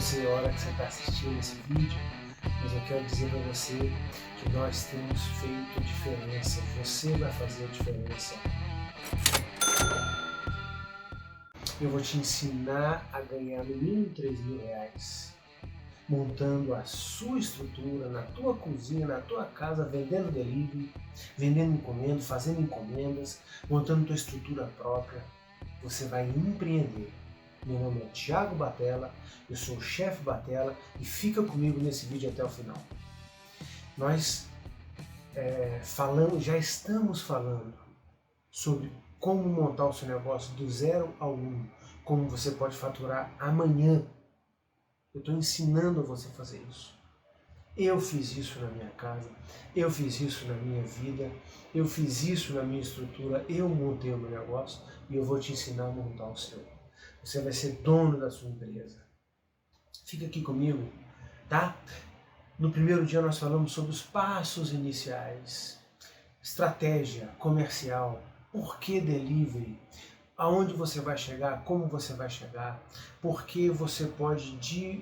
não sei a hora que você está assistindo esse vídeo, mas eu quero dizer para você que nós temos feito diferença. Você vai fazer a diferença. Eu vou te ensinar a ganhar no mínimo R$3.000, montando a sua estrutura na tua cozinha, na tua casa, vendendo delivery, vendendo encomendas, fazendo encomendas, montando tua estrutura própria. Você vai empreender. Meu nome é Thiago Batella, eu sou o chefe Batella e fica comigo nesse vídeo até o final. Nós já estamos falando sobre como montar o seu negócio do 0 ao 1, como você pode faturar amanhã. Eu estou ensinando a você fazer isso. Eu fiz isso na minha casa, eu fiz isso na minha vida, eu fiz isso na minha estrutura, eu montei o meu negócio e eu vou te ensinar a montar o seu. Você vai ser dono da sua empresa. Fica aqui comigo, tá? No primeiro dia nós falamos sobre os passos iniciais, estratégia comercial, por que delivery, aonde você vai chegar, como você vai chegar, porque você pode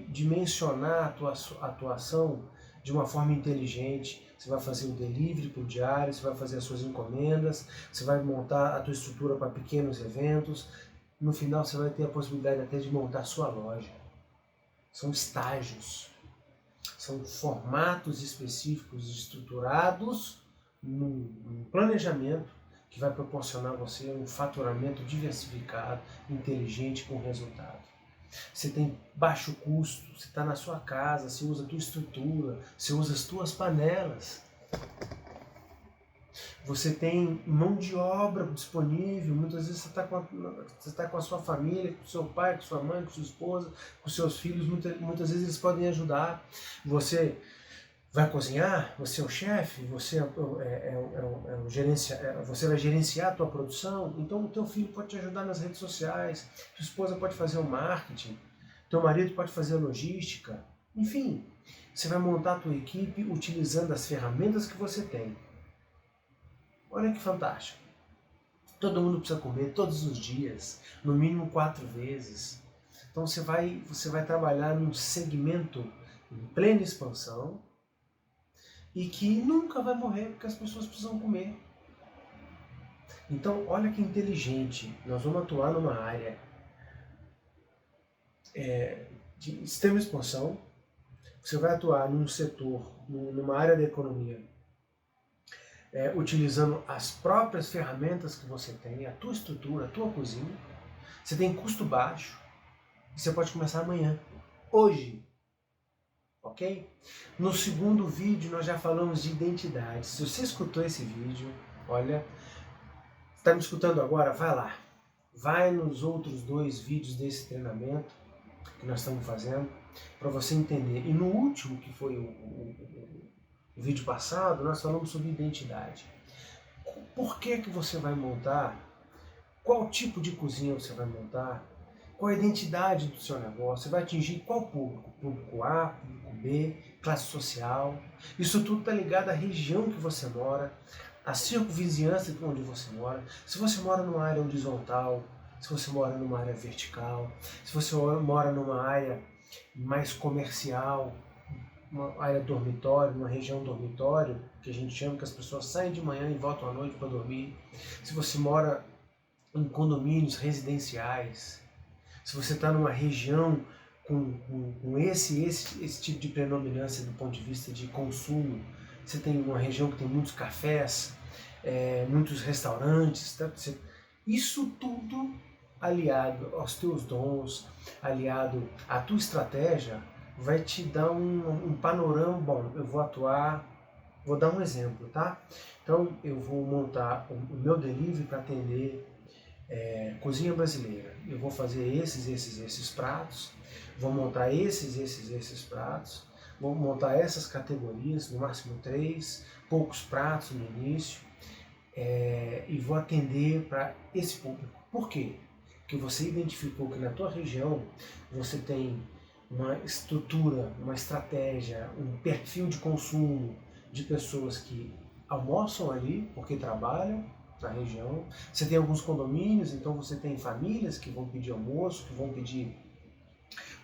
dimensionar a tua atuação de uma forma inteligente. Você vai fazer o delivery por diário, você vai fazer as suas encomendas, você vai montar a tua estrutura para pequenos eventos. No final você vai ter a possibilidade até de montar a sua loja. São estágios, são formatos específicos estruturados num planejamento que vai proporcionar a você um faturamento diversificado, inteligente, com resultado. Você tem baixo custo, você está na sua casa, você usa a tua estrutura, você usa as tuas panelas. Você tem mão de obra disponível, muitas vezes você está com a sua família, com o seu pai, com sua mãe, com sua esposa, com seus filhos, muitas vezes eles podem ajudar. Você vai cozinhar, você é o chefe, você você vai gerenciar a tua produção, então o teu filho pode te ajudar nas redes sociais, tua esposa pode fazer o marketing, teu marido pode fazer a logística, enfim, você vai montar a tua equipe utilizando as ferramentas que você tem. Olha que fantástico! Todo mundo precisa comer todos os dias, no mínimo 4 vezes. Então você vai trabalhar num segmento em plena expansão e que nunca vai morrer porque as pessoas precisam comer. Então olha que inteligente, nós vamos atuar numa área de extrema expansão. Você vai atuar num setor, numa área da economia, utilizando as próprias ferramentas que você tem, a tua estrutura, a tua cozinha. Você tem custo baixo e você pode começar amanhã, hoje, ok? No segundo vídeo nós já falamos de identidade. Se você escutou esse vídeo, olha, está me escutando agora? Vai lá, vai nos outros 2 vídeos desse treinamento que nós estamos fazendo, para você entender. E no último, que foi o vídeo passado, nós falamos sobre identidade. Por que você vai montar? Qual tipo de cozinha você vai montar? Qual a identidade do seu negócio? Você vai atingir qual público? Público A, público B, classe social. Isso tudo está ligado à região que você mora, à circunvizinhança de onde você mora. Se você mora numa área horizontal, se você mora numa área vertical, se você mora numa área mais comercial, uma área dormitório, uma região dormitório, que a gente chama, que as pessoas saem de manhã e voltam à noite para dormir. Se você mora em condomínios residenciais, se você está numa região com esse tipo de predominância do ponto de vista de consumo, você tem uma região que tem muitos cafés, muitos restaurantes, tá? Isso tudo aliado aos teus dons, aliado à tua estratégia, vai te dar um panorama. Bom, eu vou atuar, vou dar um exemplo, tá? Então eu vou montar o meu delivery para atender cozinha brasileira. Eu vou fazer esses pratos, vou montar esses pratos, vou montar essas categorias, no máximo 3, poucos pratos no início, e vou atender para esse público. Por quê? Porque você identificou que na tua região você tem uma estrutura, uma estratégia, um perfil de consumo de pessoas que almoçam ali porque trabalham na região. Você tem alguns condomínios, então você tem famílias que vão pedir almoço, que vão pedir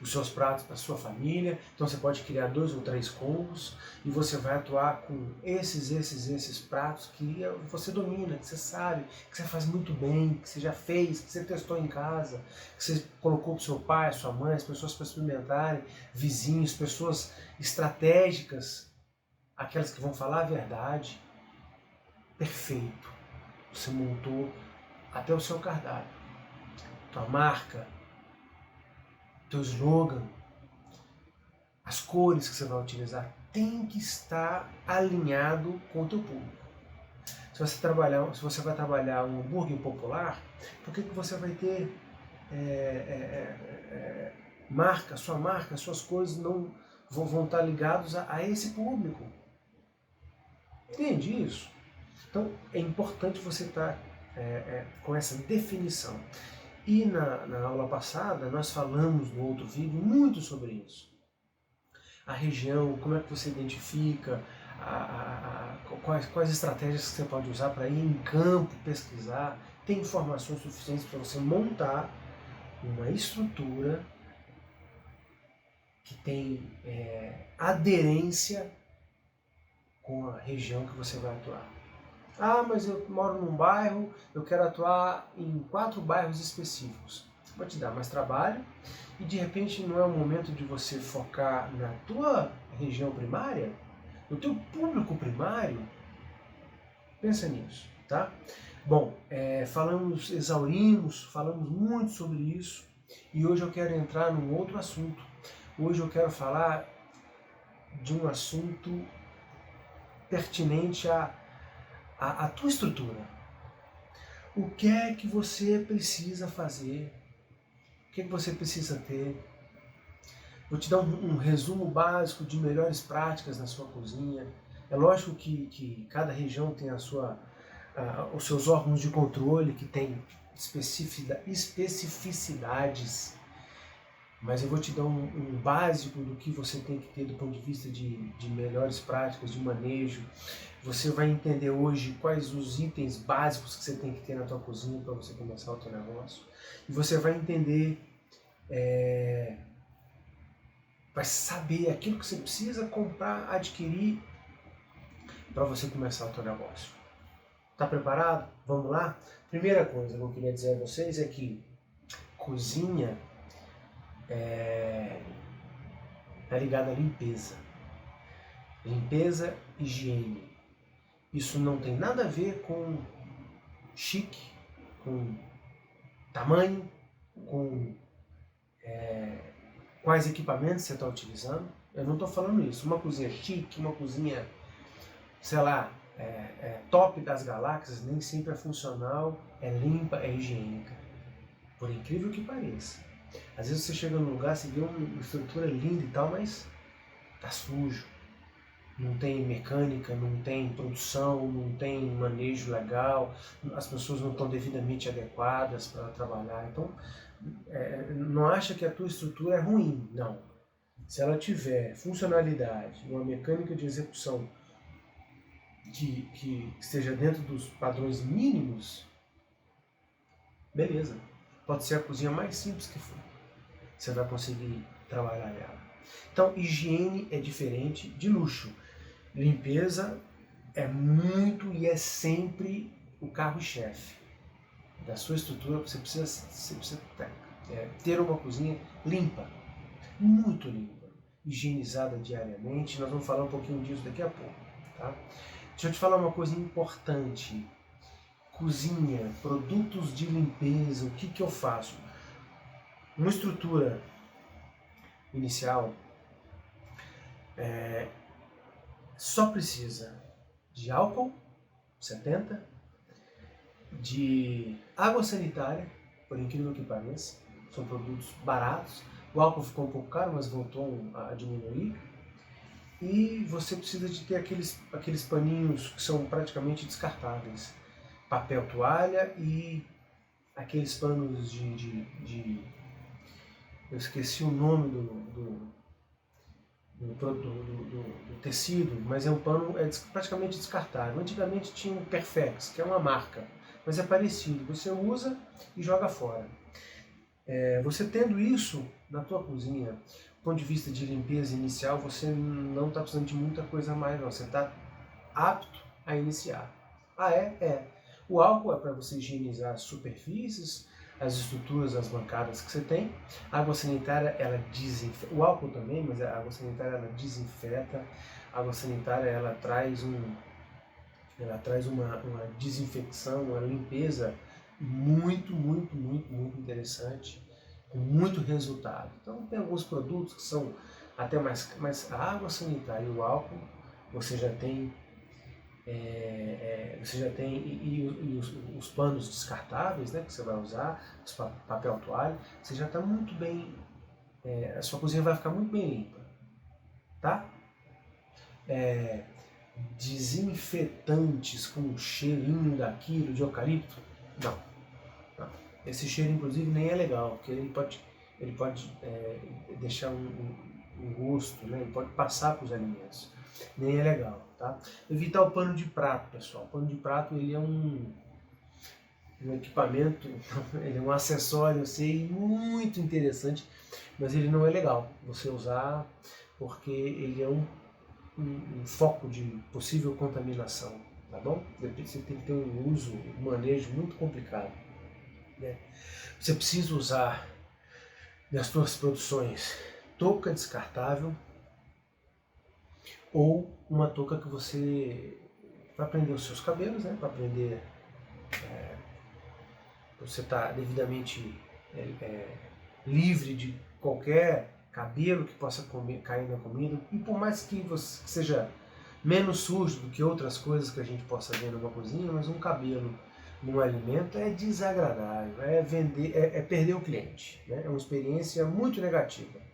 os seus pratos para a sua família. Então você pode criar 2 ou 3 combos e você vai atuar com esses pratos que você domina, que você sabe, que você faz muito bem, que você já fez, que você testou em casa, que você colocou para o seu pai, sua mãe, as pessoas para experimentarem, vizinhos, pessoas estratégicas, aquelas que vão falar a verdade. Perfeito. Você montou até o seu cardápio, tua marca, teu slogan, as cores que você vai utilizar, tem que estar alinhado com o teu público. Se você vai trabalhar um hambúrguer popular, por que você vai ter sua marca, suas coisas não vão estar ligados a esse público? Entende isso? Então é importante você estar com essa definição. E na aula passada nós falamos no outro vídeo muito sobre isso. A região, como é que você identifica, quais estratégias que você pode usar para ir em campo, pesquisar, ter informações suficientes para você montar uma estrutura que tem aderência com a região que você vai atuar. Ah, mas eu moro num bairro, eu quero atuar em 4 bairros específicos. Vai te dar mais trabalho e de repente não é o momento de você focar na tua região primária, no teu público primário. Pensa nisso, tá? Bom, falamos muito sobre isso e hoje eu quero entrar num outro assunto. Hoje eu quero falar de um assunto pertinente à tua estrutura. O que é que você precisa fazer? O que é que você precisa ter? Vou te dar um resumo básico de melhores práticas na sua cozinha. É lógico que cada região tem os seus órgãos de controle, que tem especificidades, mas eu vou te dar um básico do que você tem que ter do ponto de vista de melhores práticas, de manejo. Você vai entender hoje quais os itens básicos que você tem que ter na tua cozinha para você começar o teu negócio. E você vai entender, vai saber aquilo que você precisa comprar, adquirir para você começar o teu negócio. Tá preparado? Vamos lá? Primeira coisa que eu queria dizer a vocês é que cozinha tá ligada à limpeza. Limpeza, higiene. Isso não tem nada a ver com chique, com tamanho, com quais equipamentos você está utilizando. Eu não estou falando isso. Uma cozinha chique, uma cozinha, sei lá, top das galáxias, nem sempre é funcional, é limpa, é higiênica. Por incrível que pareça. Às vezes você chega num lugar, você vê uma estrutura linda e tal, mas tá sujo. Não tem mecânica, não tem produção, não tem manejo legal, as pessoas não estão devidamente adequadas para trabalhar. Então, não acha que a tua estrutura é ruim, não. Se ela tiver funcionalidade, uma mecânica de execução que esteja dentro dos padrões mínimos, beleza. Pode ser a cozinha mais simples que for. Você vai conseguir trabalhar nela. Então, higiene é diferente de luxo. Limpeza é muito e é sempre o carro-chefe da sua estrutura. Você precisa ter uma cozinha limpa, muito limpa, higienizada diariamente. Nós vamos falar um pouquinho disso daqui a pouco. Tá? Deixa eu te falar uma coisa importante. Cozinha, produtos de limpeza, o que eu faço? Uma estrutura inicial só precisa de álcool, 70, de água sanitária, por incrível que pareça, são produtos baratos. O álcool ficou um pouco caro, mas voltou a diminuir. E você precisa de ter aqueles paninhos que são praticamente descartáveis. Papel toalha e aqueles panos eu esqueci o nome do tecido, mas é um pano praticamente descartável. Antigamente tinha o Perfex, que é uma marca, mas é parecido. Você usa e joga fora. Você tendo isso na tua cozinha, do ponto de vista de limpeza inicial, você não está precisando de muita coisa a mais, não. Você está apto a iniciar. Ah, é? É. O álcool é para você higienizar as superfícies, as estruturas, as bancadas que você tem. A água sanitária, ela desinfeta. O álcool também, mas a água sanitária, ela desinfeta. A água sanitária, ela traz uma desinfecção, uma limpeza muito interessante, com muito resultado. Então tem alguns produtos que são até mais a água sanitária e o álcool, você já tem e os panos descartáveis, né, que você vai usar, os papel toalha, você já está muito bem, a sua cozinha vai ficar muito bem limpa, tá? Desinfetantes com um cheirinho daquilo de eucalipto, não, não. Esse cheiro inclusive nem é legal, porque ele pode deixar um gosto, né? Ele pode passar para os alimentos, nem é legal, tá? Evitar o pano de prato, pessoal. O pano de prato, ele é um equipamento, ele é um acessório, eu sei, muito interessante, mas ele não é legal você usar, porque ele é um foco de possível contaminação, tá bom? Você tem que ter um uso, um manejo muito complicado, né? Você precisa usar nas suas produções touca descartável ou uma touca que você, para prender os seus cabelos, né? Para prender, você está devidamente livre de qualquer cabelo que possa cair na comida, e por mais que você seja menos sujo do que outras coisas que a gente possa ver numa cozinha, mas um cabelo num alimento é desagradável, é perder o cliente, né? É uma experiência muito negativa.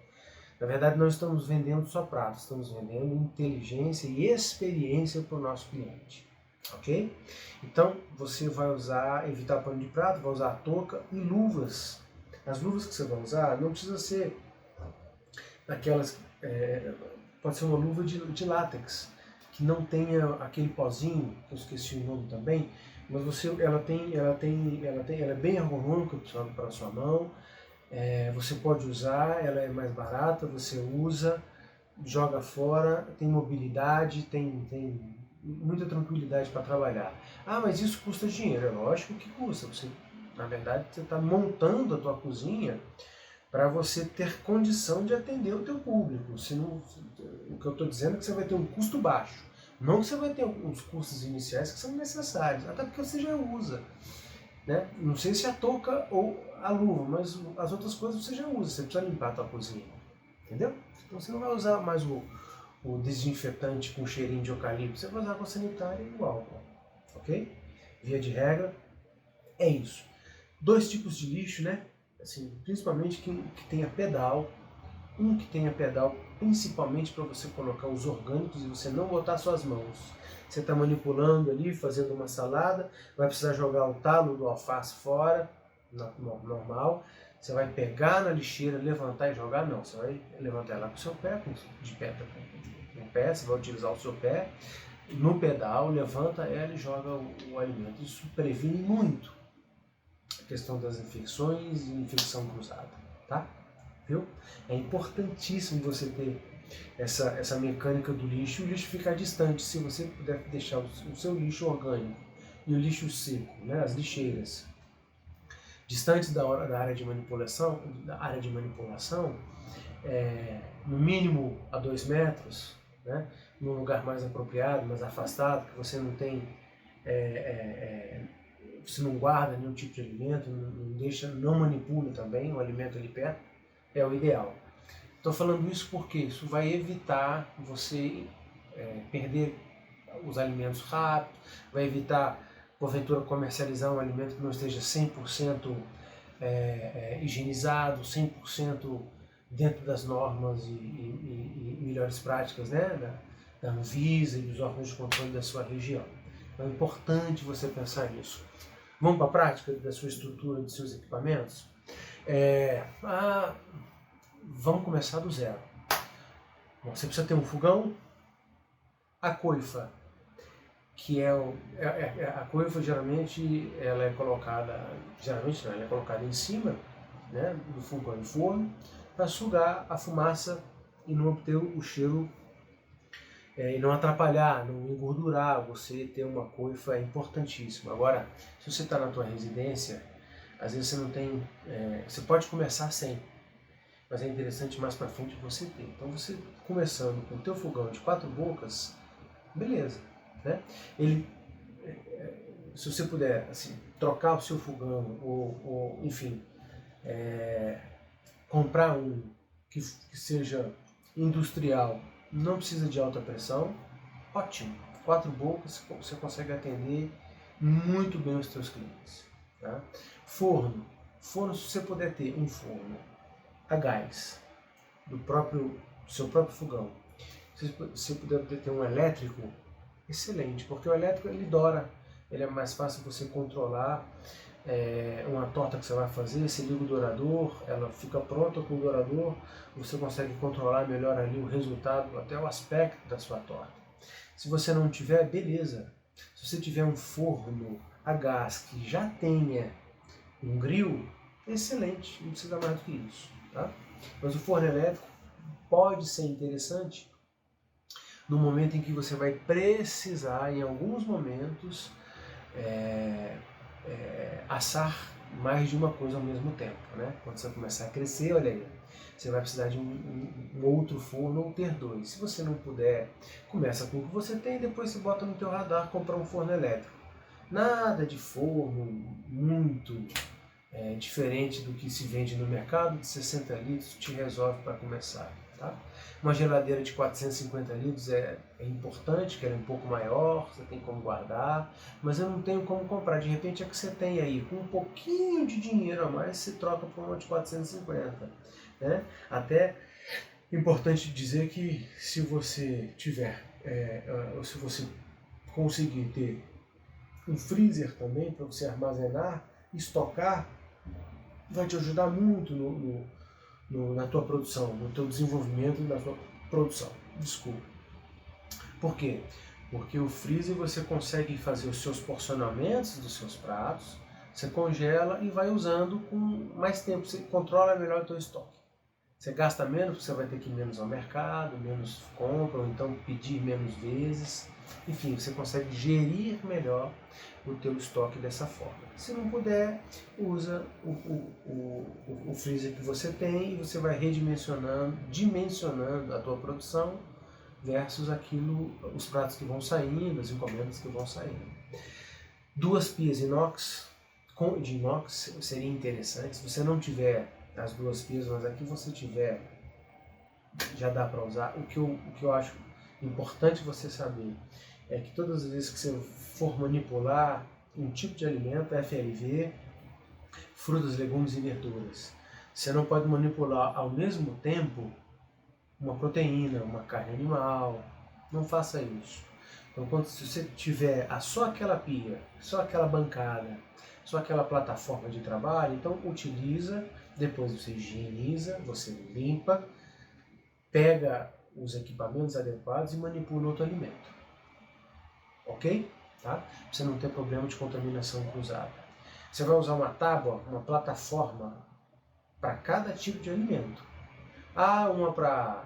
Na verdade, não estamos vendendo só pratos, estamos vendendo inteligência e experiência para o nosso cliente, ok? Então, você vai evitar pano de prato, vai usar touca e luvas. As luvas que você vai usar não precisa ser aquelas, pode ser uma luva de látex, que não tenha aquele pozinho, que eu esqueci o nome também, mas ela é bem ergonômica para a sua mão. Você pode usar, ela é mais barata, você usa, joga fora, tem mobilidade, tem muita tranquilidade para trabalhar. Ah, mas isso custa dinheiro. É lógico que custa. Na verdade, você está montando a tua cozinha para você ter condição de atender o teu público. O que eu estou dizendo é que você vai ter um custo baixo. Não que você vai ter uns custos iniciais que são necessários, até porque você já usa. Né? Não sei se a touca ou a luva, mas as outras coisas você já usa, você precisa limpar a tua cozinha, entendeu? Então você não vai usar mais o desinfetante com cheirinho de eucalipto, você vai usar a água sanitária e o álcool, ok? Via de regra, é isso. 2 tipos de lixo, né? Assim, principalmente que tenha pedal, que tenha pedal principalmente para você colocar os orgânicos e você não botar suas mãos. Você está manipulando ali, fazendo uma salada, vai precisar jogar o talo do alface fora, normal. Você vai pegar na lixeira, levantar e jogar? Não, você vai levantar ela com o seu pé, de pé com o pé, você vai utilizar o seu pé, no pedal, levanta ela e joga o alimento. Isso previne muito a questão das infecções e infecção cruzada, tá? Viu? É importantíssimo você ter essa mecânica do lixo e o lixo ficar distante. Se você puder deixar o seu lixo orgânico e o lixo seco, né, as lixeiras, distantes da área de manipulação, no mínimo a 2 metros, né, num lugar mais apropriado, mais afastado, que você não tem, você não guarda nenhum tipo de alimento, não manipula também o alimento ali perto, é o ideal. Estou falando isso porque isso vai evitar você perder os alimentos rápido, vai evitar, porventura, comercializar um alimento que não esteja 100% higienizado, 100% dentro das normas e melhores práticas, né, da Anvisa e dos órgãos de controle da sua região. Então é importante você pensar nisso. Vamos para a prática da sua estrutura, dos seus equipamentos? Vamos começar do zero. Bom, você precisa ter um fogão, a coifa, que a coifa geralmente ela é colocada em cima, né, do fogão e forno para sugar a fumaça e não obter o cheiro e não atrapalhar, não engordurar, você ter uma coifa é importantíssimo. Agora, se você está na tua residência, às vezes você não tem, você pode começar sem, mas é interessante mais para frente você ter. Então você começando com o teu fogão de 4 bocas, beleza, né? Ele, se você puder assim, trocar o seu fogão ou enfim, comprar um que seja industrial, não precisa de alta pressão, ótimo. 4 bocas você consegue atender muito bem os seus clientes. Tá? Forno, se você puder ter um forno a gás do seu próprio fogão, se você puder ter um elétrico, excelente, porque o elétrico ele dora, ele é mais fácil você controlar. Uma torta que você vai fazer, você liga o dourador, ela fica pronta com o dourador, você consegue controlar melhor ali o resultado, até o aspecto da sua torta. Se você não tiver, beleza. Se você tiver um forno a gás que já tenha um grill, excelente, não precisa mais do que isso. Tá? Mas o forno elétrico pode ser interessante no momento em que você vai precisar, em alguns momentos, assar mais de uma coisa ao mesmo tempo, né? Quando você começar a crescer, olha aí, você vai precisar de um outro forno ou ter 2. Se você não puder, começa com o que você tem e depois você bota no teu radar comprar um forno elétrico. Nada de forno muito diferente do que se vende no mercado, de 60 litros te resolve para começar. Tá? Uma geladeira de 450 litros é importante, que ela é um pouco maior, você tem como guardar, mas eu não tenho como comprar. De repente é que você tem aí, com um pouquinho de dinheiro a mais, você troca por uma de 450. Né? Até importante dizer que se você tiver, ou se você conseguir ter um freezer também para você armazenar, estocar, vai te ajudar muito na tua produção, no teu desenvolvimento da tua produção. Desculpa. Por quê? Porque o freezer você consegue fazer os seus porcionamentos dos seus pratos, você congela e vai usando com mais tempo, você controla melhor o teu estoque. Você gasta menos, você vai ter que ir menos ao mercado, menos compra, ou então pedir menos vezes. Enfim, você consegue gerir melhor o teu estoque dessa forma. Se não puder, usa o freezer que você tem e você vai dimensionando a tua produção versus os pratos que vão saindo, as encomendas que vão saindo. 2 pias de inox seria interessante. Se você não tiver as 2 pias, mas aqui você tiver, já dá para usar. O que eu acho importante você saber é que todas as vezes que você for manipular um tipo de alimento, FLV, frutas, legumes e verduras, você não pode manipular ao mesmo tempo uma proteína, uma carne animal. Não faça isso. Então, se você tiver só aquela pia, só aquela bancada, só aquela plataforma de trabalho, então utiliza, depois você higieniza, você limpa, pega os equipamentos adequados e manipula outro alimento. Ok? Tá? Pra você não ter problema de contaminação cruzada. Você vai usar uma tábua, uma plataforma para cada tipo de alimento. Uma para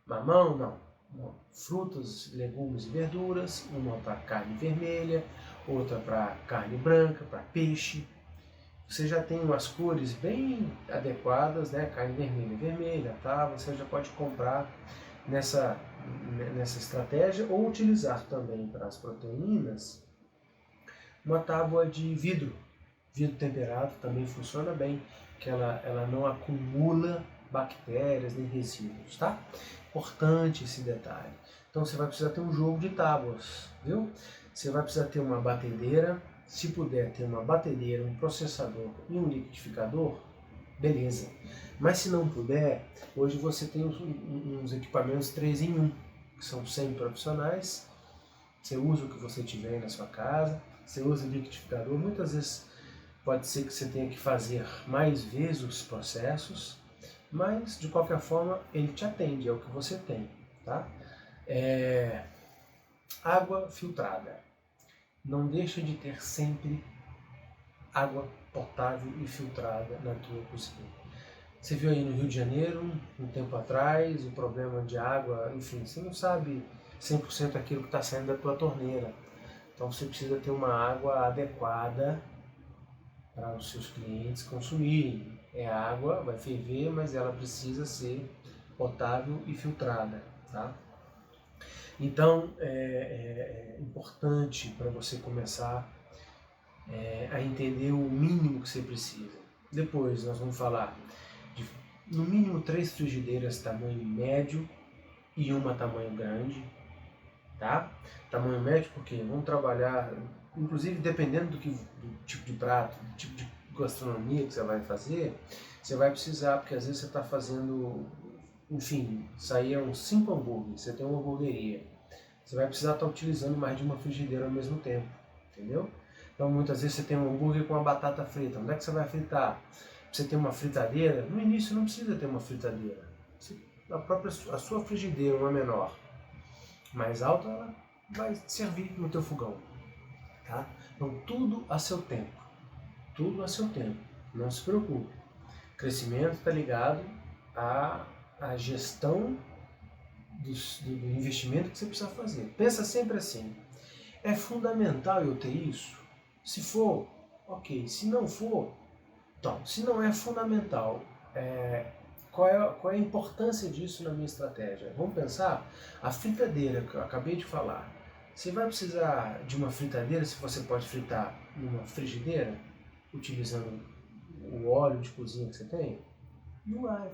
mamão? Não. Frutas, legumes e verduras, uma para carne vermelha, outra para carne branca, para peixe. Você já tem umas cores bem adequadas, né? Carne vermelha, vermelha, tá? Você já pode comprar nessa estratégia ou utilizar também para as proteínas uma tábua de vidro. Vidro temperado também funciona bem, que ela não acumula bactérias nem resíduos, tá? Importante esse detalhe. Então você vai precisar ter um jogo de tábuas, viu? Você vai precisar ter uma batedeira, se puder ter uma batedeira, um processador e um liquidificador, beleza. Mas se não puder, hoje você tem uns equipamentos 3 em 1, que são semi-profissionais. Você usa o que você tiver aí na sua casa, você usa o liquidificador, muitas vezes pode ser que você tenha que fazer mais vezes os processos, mas de qualquer forma ele te atende, é o que você tem, tá? Água filtrada. Não deixa de ter sempre água potável e filtrada na tua cozinha. Você viu aí no Rio de Janeiro, um tempo atrás, o problema de água, enfim, você não sabe 100% aquilo que está saindo da tua torneira. Então você precisa ter uma água adequada para os seus clientes consumirem. É água, vai ferver, mas ela precisa ser potável e filtrada, tá? Então é importante para você começar a entender o mínimo que você precisa. Depois nós vamos falar de no mínimo 3 frigideiras tamanho médio e uma tamanho grande, tá? Tamanho médio porque vamos trabalhar, inclusive dependendo do tipo de prato, do tipo de gastronomia que você vai fazer, você vai precisar, porque às vezes você está fazendo, enfim, saíram 5 hambúrgueres, você tem uma hamburgueria, você vai precisar estar utilizando mais de uma frigideira ao mesmo tempo, entendeu? Então muitas vezes você tem um hambúrguer com uma batata frita, onde é que você vai fritar? Você tem uma fritadeira, no início não precisa ter uma fritadeira, a sua frigideira, uma menor, mais alta, ela vai servir no teu fogão, tá? Então tudo a seu tempo, não se preocupe. Crescimento está ligado à gestão do investimento que você precisa fazer. Pensa sempre assim, é fundamental eu ter isso? Se for, ok. Se não for, então, se não é fundamental, qual é a importância disso na minha estratégia? Vamos pensar, a fritadeira que eu acabei de falar, você vai precisar de uma fritadeira se você pode fritar numa frigideira, utilizando o óleo de cozinha que você tem? Não vai.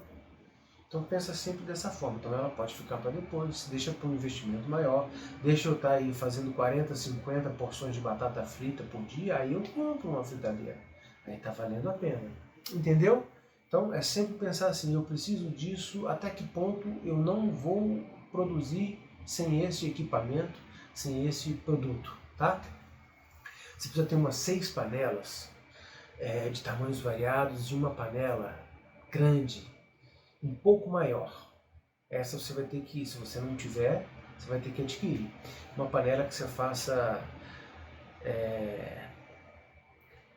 Então pensa sempre dessa forma, então ela pode ficar para depois, deixa para um investimento maior, deixa eu estar aí fazendo 40, 50 porções de batata frita por dia, aí eu compro uma fritadeira, aí está valendo a pena, entendeu? Então é sempre pensar assim, eu preciso disso, até que ponto eu não vou produzir sem esse equipamento, sem esse produto, tá? Você precisa ter umas 6 panelas de tamanhos variados, de uma panela grande, um pouco maior. Essa você vai ter que, se você não tiver, você vai ter que adquirir. Uma panela que você faça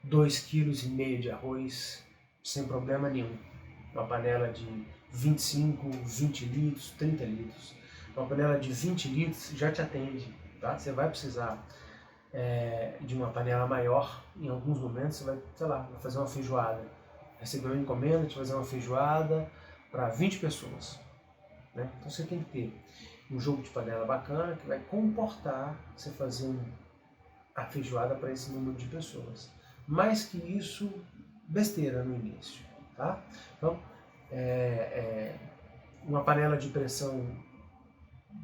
2,5 kg de arroz sem problema nenhum. Uma panela de 25, 20 litros, 30 litros. Uma panela de 20 litros já te atende, tá? Você vai precisar de uma panela maior. Em alguns momentos você vai, sei lá, vai fazer uma feijoada. Receber uma encomenda de fazer uma feijoada para 20 pessoas. Né? Então você tem que ter um jogo de panela bacana que vai comportar você fazer a feijoada para esse número de pessoas. Mais que isso, besteira no início. Tá? Então, uma panela de pressão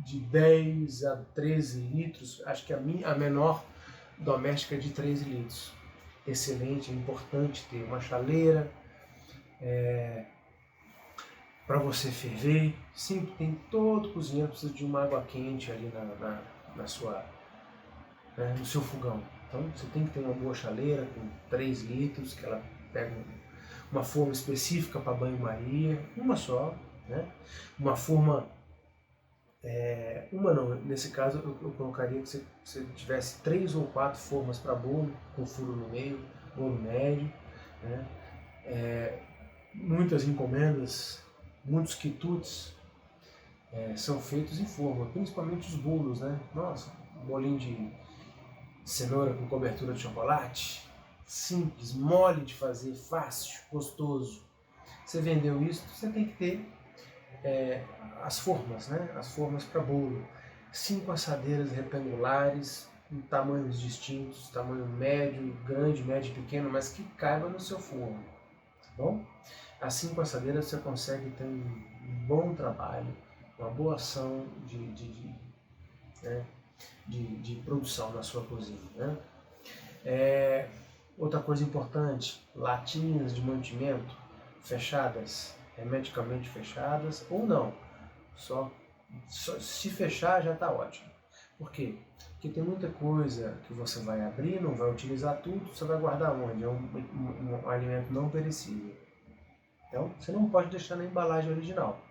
de 10 a 13 litros, acho que a menor doméstica é de 13 litros. Excelente, é importante ter uma chaleira, para você ferver. Sim, tem todo cozinheiro precisa de uma água quente ali na sua, no seu fogão. Então você tem que ter uma boa chaleira com 3 litros, que ela pega uma forma específica para banho-maria, uma só, né? Uma forma, uma não, nesse caso eu colocaria que você tivesse 3 ou 4 formas para bolo, com furo no meio, bolo médio, né? Muitas encomendas, muitos quitutes são feitos em forma, principalmente os bolos, né? Nossa, um bolinho de cenoura com cobertura de chocolate, simples, mole de fazer, fácil, gostoso. Você vendeu isso, você tem que ter as formas, né? As formas para bolo. 5 assadeiras retangulares, em tamanhos distintos, tamanho médio, grande, médio e pequeno, mas que caiba no seu forno, tá bom? As 5 assadeiras você consegue ter um bom trabalho, uma boa ação de produção na sua cozinha. Né? Outra coisa importante, latinhas de mantimento fechadas, hermeticamente fechadas ou não, só se fechar já está ótimo. Por quê? Porque tem muita coisa que você vai abrir, não vai utilizar tudo, você vai guardar onde? É um alimento não perecível. Então, você não pode deixar na embalagem original.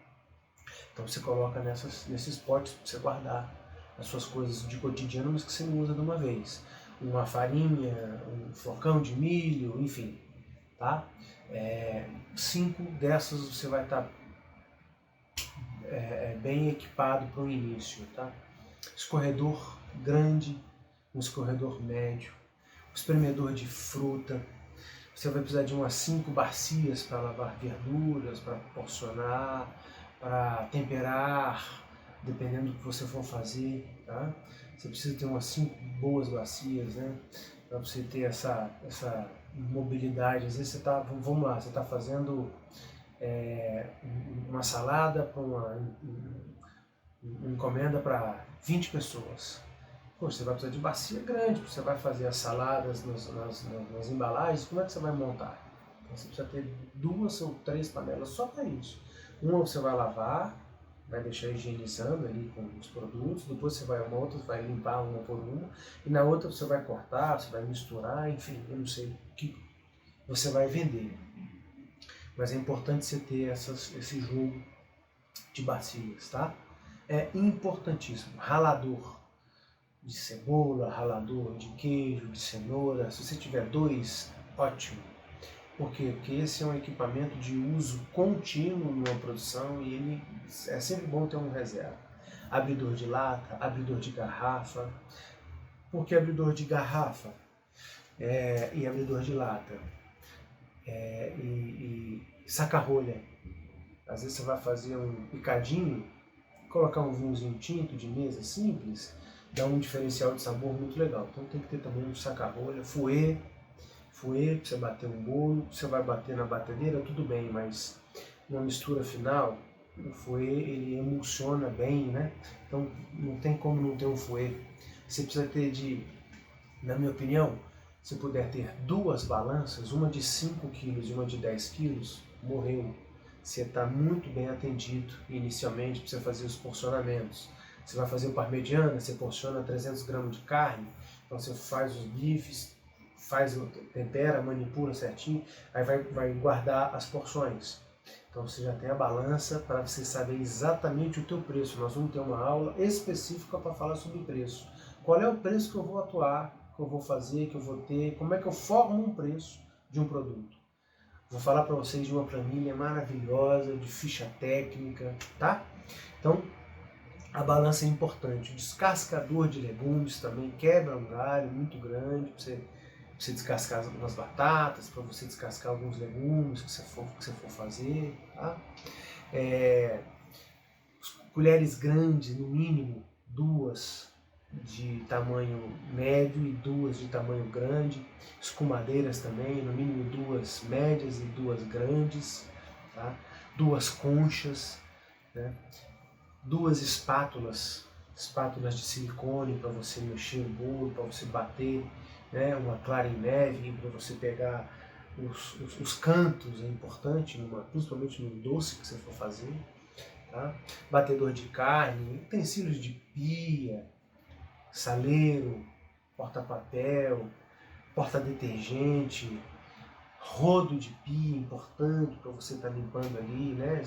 Então, você coloca nesses potes para você guardar as suas coisas de cotidiano, mas que você não usa de uma vez. Uma farinha, um flocão de milho, enfim. tá? 5 dessas você vai estar bem equipado para o início, tá? Escorredor grande, um escorredor médio, espremedor de fruta. Você vai precisar de umas 5 bacias para lavar verduras, para porcionar, para temperar, dependendo do que você for fazer, tá? Você precisa ter umas 5 boas bacias, né? Para você ter essa mobilidade. Às vezes você está, vamos lá, você está fazendo uma salada para uma encomenda para 20 pessoas. Poxa, você vai precisar de bacia grande, você vai fazer as saladas nas embalagens, como é que você vai montar? Então você precisa ter 2 ou 3 panelas só para isso. Uma você vai lavar, vai deixar higienizando ali com os produtos, depois você vai uma outra, você vai limpar uma por uma, e na outra você vai cortar, você vai misturar, enfim, eu não sei o que você vai vender. Mas é importante você ter esse jogo de bacias, tá? É importantíssimo. Ralador de cebola, ralador de queijo, de cenoura. Se você tiver 2, ótimo. Por quê? Porque esse é um equipamento de uso contínuo numa produção e ele é sempre bom ter um reserva. Abridor de lata, abridor de garrafa. Por que abridor de garrafa e abridor de lata? E saca-rolha. Às vezes você vai fazer um picadinho, colocar um vinhozinho tinto de mesa simples, dá um diferencial de sabor muito legal. Então tem que ter também um saca-rolha, fouet para você bater um bolo. Você vai bater na batedeira, tudo bem, mas uma mistura final, o fouet ele emulsiona bem, né? Então não tem como não ter um fouet. Você precisa ter na minha opinião, se puder ter 2 balanças, uma de 5 quilos e uma de 10 quilos, morreu. Você está muito bem atendido inicialmente para você fazer os porcionamentos. Você vai fazer o parmegiana, você porciona 300 gramas de carne, então você faz os bifes, tempera, manipula certinho, aí vai guardar as porções. Então você já tem a balança para você saber exatamente o teu preço. Nós vamos ter uma aula específica para falar sobre preço. Qual é o preço que eu vou atuar, que eu vou fazer, que eu vou ter, como é que eu formo um preço de um produto. Vou falar para vocês de uma planilha maravilhosa, de ficha técnica, tá? Então, a balança é importante. O descascador de legumes também quebra um galho muito grande para você descascar umas batatas, para você descascar alguns legumes que você for fazer, tá? Colheres grandes, no mínimo 2 de tamanho médio e 2 de tamanho grande, escumadeiras também, no mínimo 2 médias e 2 grandes, tá? 2 conchas, né? 2 espátulas de silicone para você mexer o bolo, para você bater, né? Uma clara em neve para você pegar os cantos, é importante, principalmente no doce que você for fazer, tá? Batedor de carne, utensílios de pia, saleiro, porta-papel, porta-detergente, rodo de pia, importante para você estar limpando ali, né,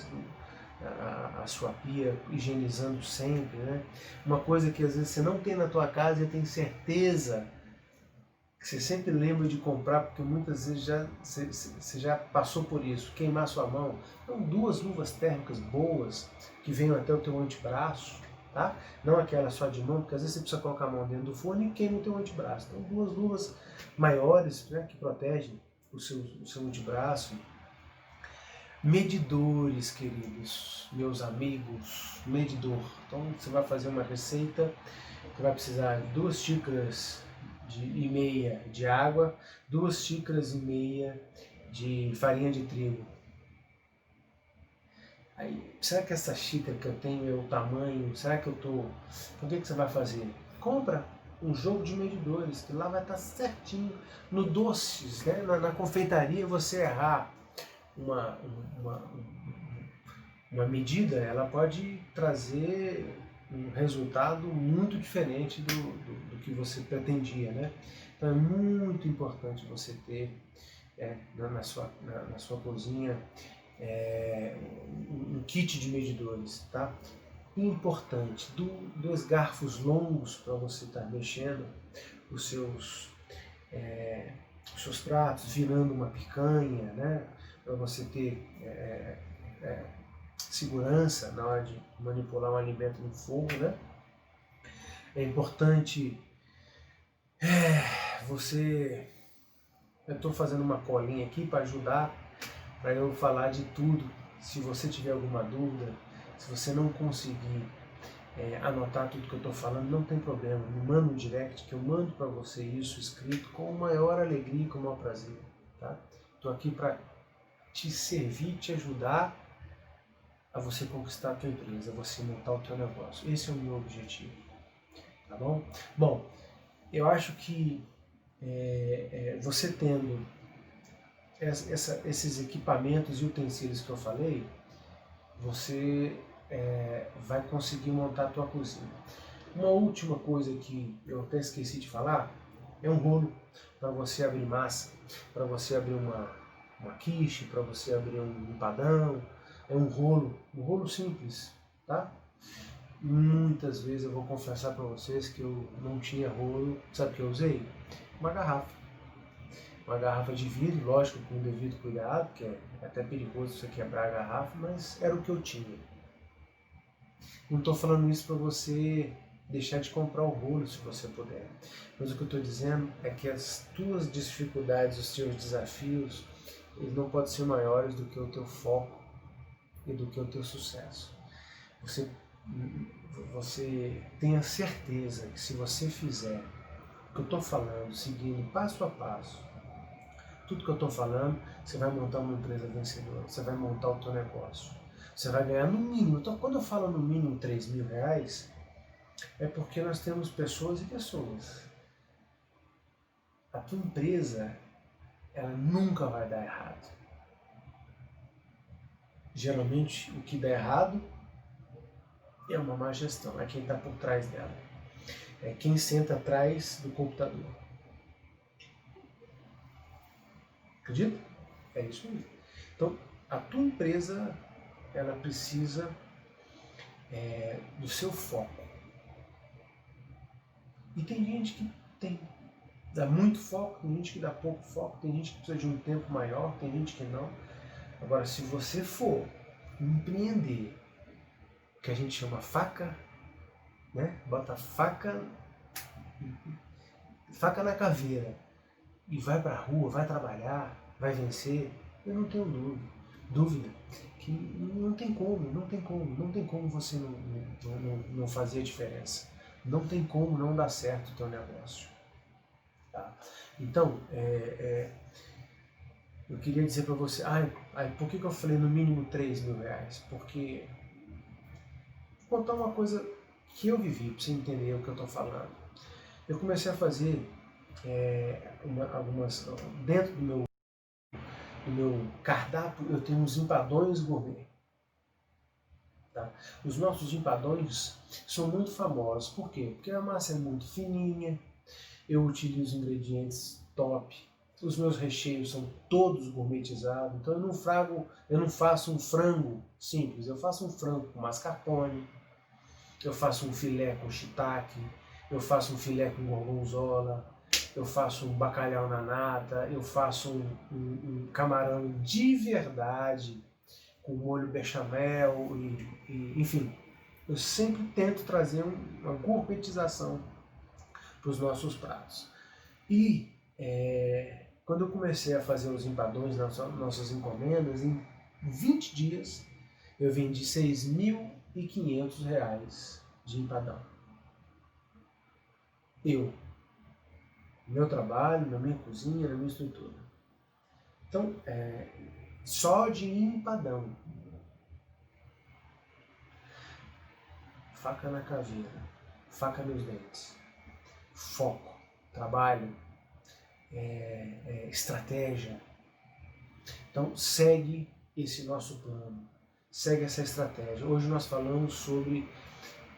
a sua pia, higienizando sempre, né. Uma coisa que às vezes você não tem na tua casa e tem certeza que você sempre lembra de comprar, porque muitas vezes você já passou por isso, queimar sua mão. Então 2 luvas térmicas boas, que venham até o teu antebraço, tá? Não aquela só de mão, porque às vezes você precisa colocar a mão dentro do forno e queima o teu antebraço. Então 2 luvas maiores, né, que protegem o seu antebraço. Medidores, queridos, meus amigos, medidor. Então você vai fazer uma receita, você vai precisar de 2 xícaras e meia de água, 2 xícaras e meia de farinha de trigo. Aí, será que essa xícara que eu tenho é o tamanho? Será que eu tô... Então, o que você vai fazer? Compra um jogo de medidores, que lá vai estar certinho. No doces, né? na confeitaria, você errar uma medida, ela pode trazer um resultado muito diferente do que você pretendia, né? Então é muito importante você ter na sua cozinha um kit de medidores, tá? Importante, 2 garfos longos para você estar mexendo os seus os seus pratos, virando uma picanha, né? Para você ter segurança na hora de manipular um alimento no fogo, né? É importante você... Eu estou fazendo uma colinha aqui para ajudar, para eu falar de tudo. Se você tiver alguma dúvida, se você não conseguir anotar tudo que eu estou falando, não tem problema. Me manda um direct que eu mando para você isso escrito com a maior alegria e com o maior prazer. Tá? Estou aqui para te servir, te ajudar a você conquistar a tua empresa, a você montar o teu negócio. Esse é o meu objetivo. Tá bom? Bom, eu acho que você tendo esses equipamentos e utensílios que eu falei, você vai conseguir montar a tua cozinha. Uma última coisa que eu até esqueci de falar é um rolo para você abrir massa, para você abrir uma quiche, para você abrir um empadão. É um rolo simples, tá? Muitas vezes eu vou confessar para vocês que eu não tinha rolo. Sabe o que eu usei? Uma garrafa de vidro, lógico, com o devido cuidado, que é até perigoso você quebrar a garrafa, mas era o que eu tinha. Não estou falando isso para você deixar de comprar o rolo se você puder, mas o que eu estou dizendo é que as tuas dificuldades, os teus desafios, eles não podem ser maiores do que o teu foco e do que o teu sucesso. Você tenha certeza que se você fizer o que eu estou falando, seguindo passo a passo, tudo que eu estou falando, você vai montar uma empresa vencedora, você vai montar o teu negócio. Você vai ganhar no mínimo, então quando eu falo no mínimo R$3.000, é porque nós temos pessoas e pessoas. A tua empresa, ela nunca vai dar errado. Geralmente o que dá errado é uma má gestão, é quem está por trás dela. É quem senta atrás do computador. Acredita? É isso mesmo. Então, a tua empresa, ela precisa do seu foco. E tem gente que dá muito foco, tem gente que dá pouco foco, tem gente que precisa de um tempo maior, tem gente que não. Agora, se você for empreender, que a gente chama faca, né? Bota faca na caveira e vai pra rua, vai trabalhar, vai vencer, eu não tenho dúvida que não tem como você não fazer a diferença. Não tem como não dar certo o teu negócio. Tá? Então, eu queria dizer para você, por que eu falei no mínimo R$3.000? Porque vou contar uma coisa que eu vivi, para você entender o que eu estou falando. Eu comecei a fazer algumas, dentro do meu cardápio, eu tenho uns empadões gourmet. Tá? Os nossos empadões são muito famosos. Por quê? Porque a massa é muito fininha, eu utilizo ingredientes top, os meus recheios são todos gourmetizados, então eu não faço um frango simples, eu faço um frango com mascarpone, eu faço um filé com shiitake, eu faço um filé com gorgonzola, eu faço um bacalhau na nata, eu faço um camarão de verdade, com molho bechamel, enfim. Eu sempre tento trazer uma gourmetização para os nossos pratos. E quando eu comecei a fazer os empadões nas nossas encomendas, em 20 dias eu vendi R$6.500 de empadão. Eu, no meu trabalho, na minha cozinha, na minha estrutura. Então, só de empadão. Faca na caveira, faca nos dentes, foco, trabalho, estratégia. Então segue esse nosso plano, segue essa estratégia. Hoje nós falamos sobre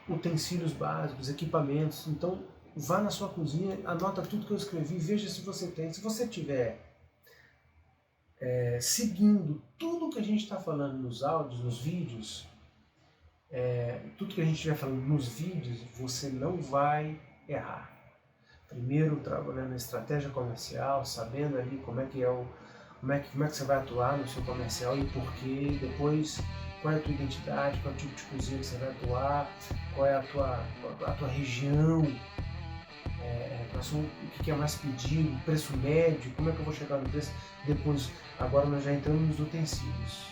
utensílios básicos, equipamentos. Então vá na sua cozinha, anota tudo que eu escrevi, veja se você tem. Se você tiver seguindo tudo que a gente está falando nos áudios, nos vídeos, tudo que a gente estiver falando nos vídeos, você não vai errar. Primeiro trabalhando na estratégia comercial, sabendo ali como é que você vai atuar no seu comercial e por quê. Depois, qual é a tua identidade, qual é o tipo de cozinha que você vai atuar, qual é a tua região, o que é mais pedido, preço médio, como é que eu vou chegar no preço. Depois, agora nós já entramos nos utensílios.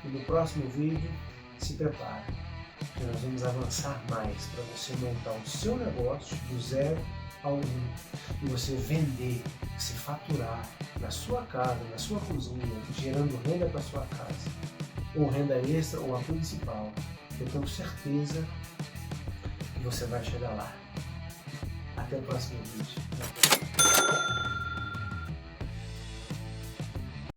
E no próximo vídeo, se prepare, que nós vamos avançar mais para você montar o seu negócio do 0 ao 1 e você vender, se faturar na sua casa, na sua cozinha, gerando renda para sua casa, ou renda extra ou a principal. Eu tenho certeza que você vai chegar lá. Até o próximo vídeo.